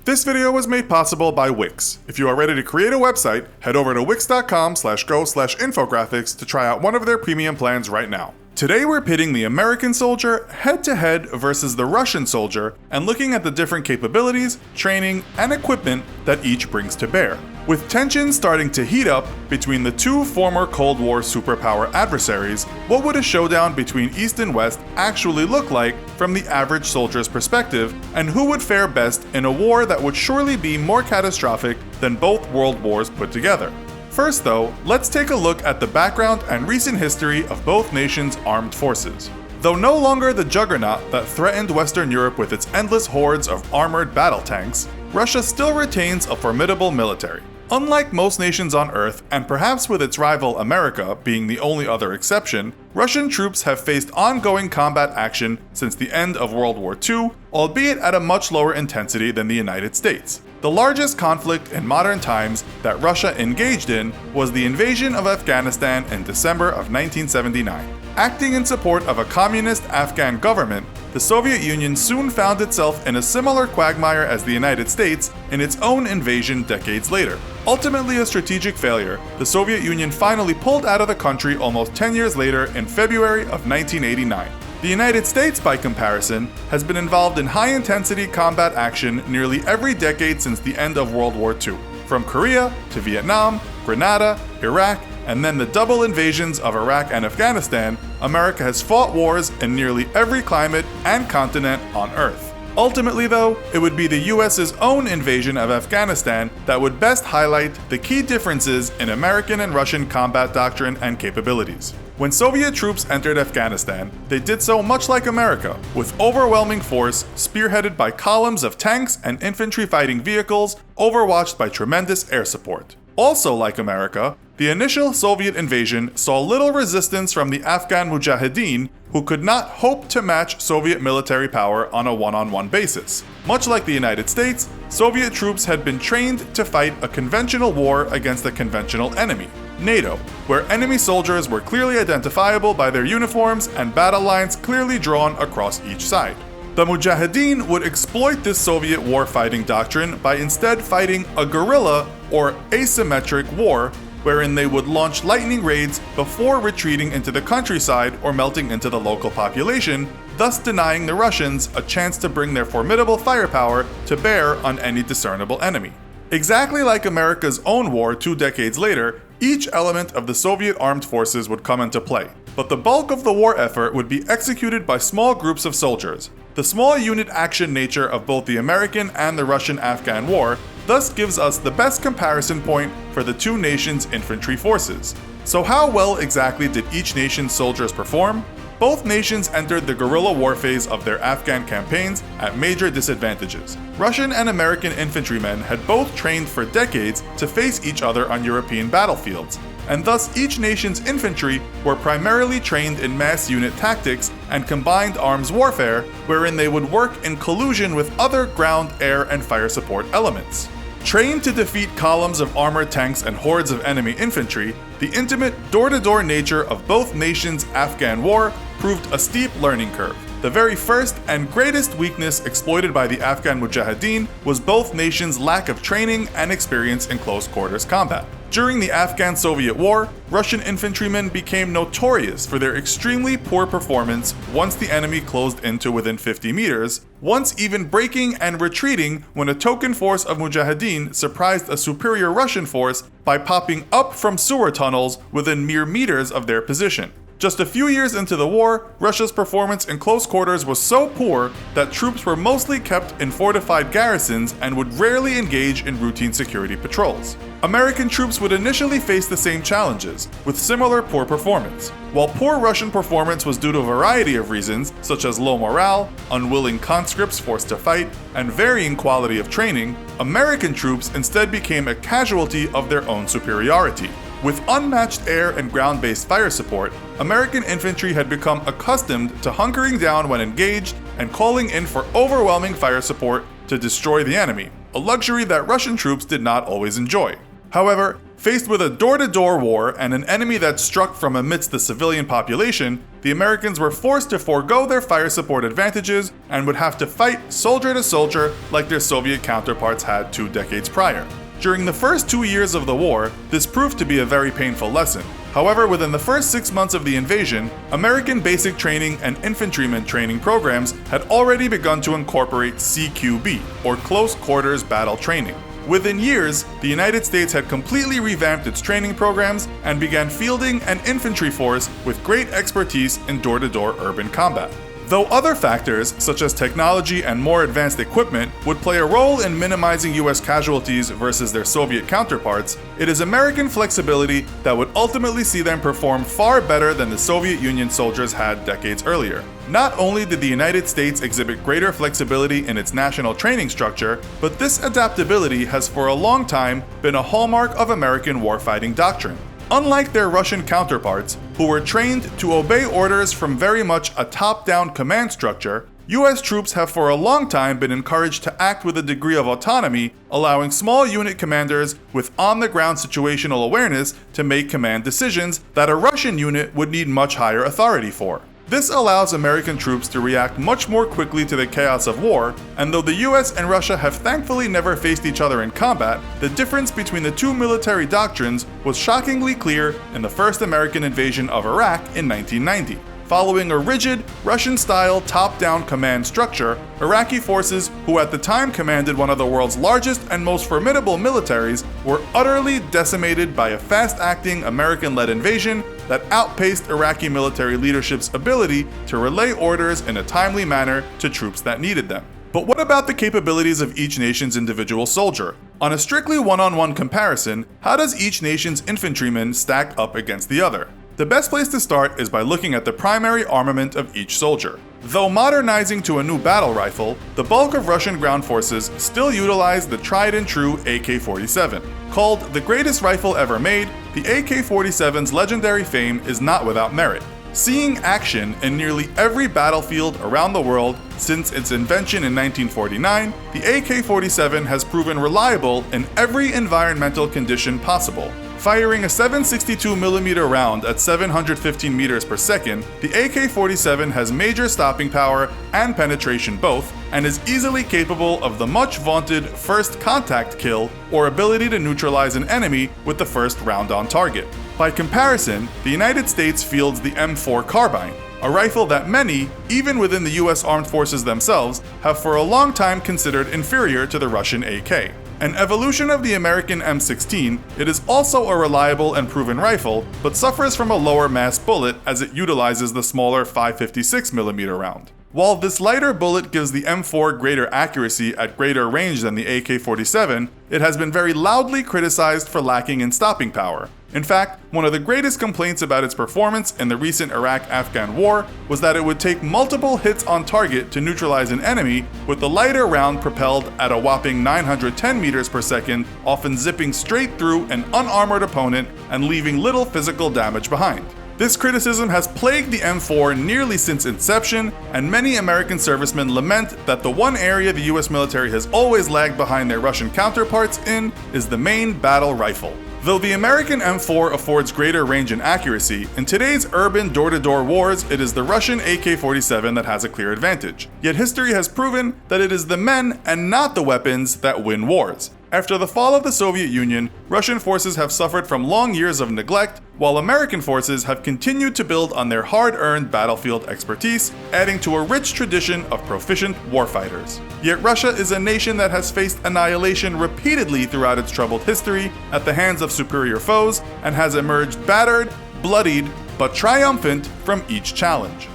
This video was made possible by Wix. If you are ready to create a website, head over to wix.com/go/infographics to try out one of their premium plans right now. Today we're pitting the American soldier head-to-head versus the Russian soldier and looking at the different capabilities, training, and equipment that each brings to bear. With tensions starting to heat up between the two former Cold War superpower adversaries, what would a showdown between East and West actually look like from the average soldier's perspective, and who would fare best in a war that would surely be more catastrophic than both world wars put together? First though, let's take a look at the background and recent history of both nations' armed forces. Though no longer the juggernaut that threatened Western Europe with its endless hordes of armored battle tanks, Russia still retains a formidable military. Unlike most nations on Earth, and perhaps with its rival America being the only other exception, Russian troops have faced ongoing combat action since the end of World War II, albeit at a much lower intensity than the United States. The largest conflict in modern times that Russia engaged in was the invasion of Afghanistan in December of 1979. Acting in support of a communist Afghan government, the Soviet Union soon found itself in a similar quagmire as the United States in its own invasion decades later. Ultimately a strategic failure, the Soviet Union finally pulled out of the country almost 10 years later in February of 1989. The United States, by comparison, has been involved in high-intensity combat action nearly every decade since the end of World War II. From Korea to Vietnam, Grenada, Iraq, and then the double invasions of Iraq and Afghanistan, America has fought wars in nearly every climate and continent on Earth. Ultimately though, it would be the US's own invasion of Afghanistan that would best highlight the key differences in American and Russian combat doctrine and capabilities. When Soviet troops entered Afghanistan, they did so much like America, with overwhelming force spearheaded by columns of tanks and infantry fighting vehicles overwatched by tremendous air support. Also like America, the initial Soviet invasion saw little resistance from the Afghan Mujahideen, who could not hope to match Soviet military power on a one-on-one basis. Much like the United States, Soviet troops had been trained to fight a conventional war against a conventional enemy, NATO, where enemy soldiers were clearly identifiable by their uniforms and battle lines clearly drawn across each side. The Mujahideen would exploit this Soviet warfighting doctrine by instead fighting a guerrilla or asymmetric war, wherein they would launch lightning raids before retreating into the countryside or melting into the local population, thus denying the Russians a chance to bring their formidable firepower to bear on any discernible enemy. Exactly like America's own war 2 decades later, each element of the Soviet armed forces would come into play, but the bulk of the war effort would be executed by small groups of soldiers. The small unit action nature of both the American and the Russian-Afghan war thus gives us the best comparison point for the two nations' infantry forces. So how well exactly did each nation's soldiers perform? Both nations entered the guerrilla war phase of their Afghan campaigns at major disadvantages. Russian and American infantrymen had both trained for decades to face each other on European battlefields, and thus each nation's infantry were primarily trained in mass unit tactics and combined arms warfare, wherein they would work in collusion with other ground, air, and fire support elements. Trained to defeat columns of armored tanks and hordes of enemy infantry, the intimate door-to-door nature of both nations' Afghan war proved a steep learning curve. The very first and greatest weakness exploited by the Afghan Mujahideen was both nations' lack of training and experience in close quarters combat. During the Afghan-Soviet War, Russian infantrymen became notorious for their extremely poor performance once the enemy closed in to within 50 meters, once even breaking and retreating when a token force of Mujahideen surprised a superior Russian force by popping up from sewer tunnels within mere meters of their position. Just a few years into the war, Russia's performance in close quarters was so poor that troops were mostly kept in fortified garrisons and would rarely engage in routine security patrols. American troops would initially face the same challenges, with similar poor performance. While poor Russian performance was due to a variety of reasons, such as low morale, unwilling conscripts forced to fight, and varying quality of training, American troops instead became a casualty of their own superiority. With unmatched air and ground-based fire support, American infantry had become accustomed to hunkering down when engaged and calling in for overwhelming fire support to destroy the enemy, a luxury that Russian troops did not always enjoy. However, Faced with a door-to-door war and an enemy that struck from amidst the civilian population, the Americans were forced to forego their fire support advantages and would have to fight soldier to soldier like their Soviet counterparts had 2 decades prior. During the first 2 years of the war, this proved to be a very painful lesson. However, within the first 6 months of the invasion, American basic training and infantryman training programs had already begun to incorporate CQB, or Close Quarters Battle Training. Within years, the United States had completely revamped its training programs and began fielding an infantry force with great expertise in door-to-door urban combat. Though other factors, such as technology and more advanced equipment, would play a role in minimizing US casualties versus their Soviet counterparts, it is American flexibility that would ultimately see them perform far better than the Soviet Union soldiers had decades earlier. Not only did the United States exhibit greater flexibility in its national training structure, but this adaptability has for a long time been a hallmark of American warfighting doctrine. Unlike their Russian counterparts, who were trained to obey orders from very much a top-down command structure, US troops have for a long time been encouraged to act with a degree of autonomy, allowing small unit commanders with on-the-ground situational awareness to make command decisions that a Russian unit would need much higher authority for. This allows American troops to react much more quickly to the chaos of war, and though the US and Russia have thankfully never faced each other in combat, the difference between the two military doctrines was shockingly clear in the first American invasion of Iraq in 1990. Following a rigid, Russian-style top-down command structure, Iraqi forces, who at the time commanded one of the world's largest and most formidable militaries, were utterly decimated by a fast-acting American-led invasion that outpaced Iraqi military leadership's ability to relay orders in a timely manner to troops that needed them. But what about the capabilities of each nation's individual soldier? On a strictly one-on-one comparison, how does each nation's infantryman stack up against the other? The best place to start is by looking at the primary armament of each soldier. Though modernizing to a new battle rifle, the bulk of Russian ground forces still utilize the tried-and-true AK-47. Called the greatest rifle ever made, the AK-47's legendary fame is not without merit. Seeing action in nearly every battlefield around the world since its invention in 1949, the AK-47 has proven reliable in every environmental condition possible. Firing a 7.62mm round at 715 meters per second, the AK-47 has major stopping power and penetration both, and is easily capable of the much vaunted first contact kill, or ability to neutralize an enemy with the first round on target. By comparison, the United States fields the M4 carbine, a rifle that many, even within the US Armed Forces themselves, have for a long time considered inferior to the Russian AK. An evolution of the American M16, it is also a reliable and proven rifle, but suffers from a lower mass bullet as it utilizes the smaller 5.56mm round. While this lighter bullet gives the M4 greater accuracy at greater range than the AK-47, it has been very loudly criticized for lacking in stopping power. In fact, one of the greatest complaints about its performance in the recent Iraq-Afghan war was that it would take multiple hits on target to neutralize an enemy, with the lighter round propelled at a whopping 910 meters per second, often zipping straight through an unarmored opponent and leaving little physical damage behind. This criticism has plagued the M4 nearly since inception, and many American servicemen lament that the one area the US military has always lagged behind their Russian counterparts in is the main battle rifle. Though the American M4 affords greater range and accuracy, in today's urban door-to-door wars, it is the Russian AK-47 that has a clear advantage. Yet history has proven that it is the men and not the weapons that win wars. After the fall of the Soviet Union, Russian forces have suffered from long years of neglect, while American forces have continued to build on their hard-earned battlefield expertise, adding to a rich tradition of proficient warfighters. Yet Russia is a nation that has faced annihilation repeatedly throughout its troubled history at the hands of superior foes, and has emerged battered, bloodied, but triumphant from each challenge.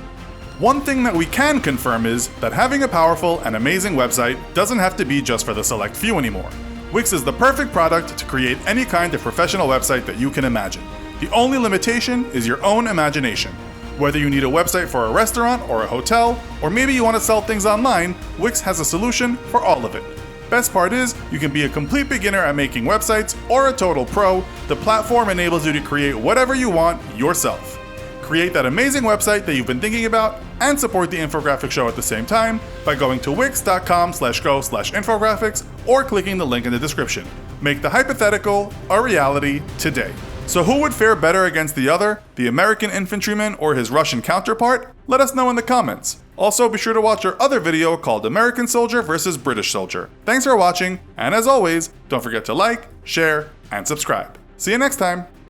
One thing that we can confirm is that having a powerful and amazing website doesn't have to be just for the select few anymore. Wix is the perfect product to create any kind of professional website that you can imagine. The only limitation is your own imagination. Whether you need a website for a restaurant or a hotel, or maybe you want to sell things online, Wix has a solution for all of it. Best part is, you can be a complete beginner at making websites or a total pro. The platform enables you to create whatever you want yourself. Create that amazing website that you've been thinking about and support the Infographics Show at the same time by going to wix.com/go/infographics or clicking the link in the description. Make the hypothetical a reality today. So who would fare better against the other, the American infantryman or his Russian counterpart? Let us know in the comments. Also, be sure to watch our other video called American Soldier versus British Soldier. Thanks for watching, and as always, don't forget to like, share, and subscribe. See you next time!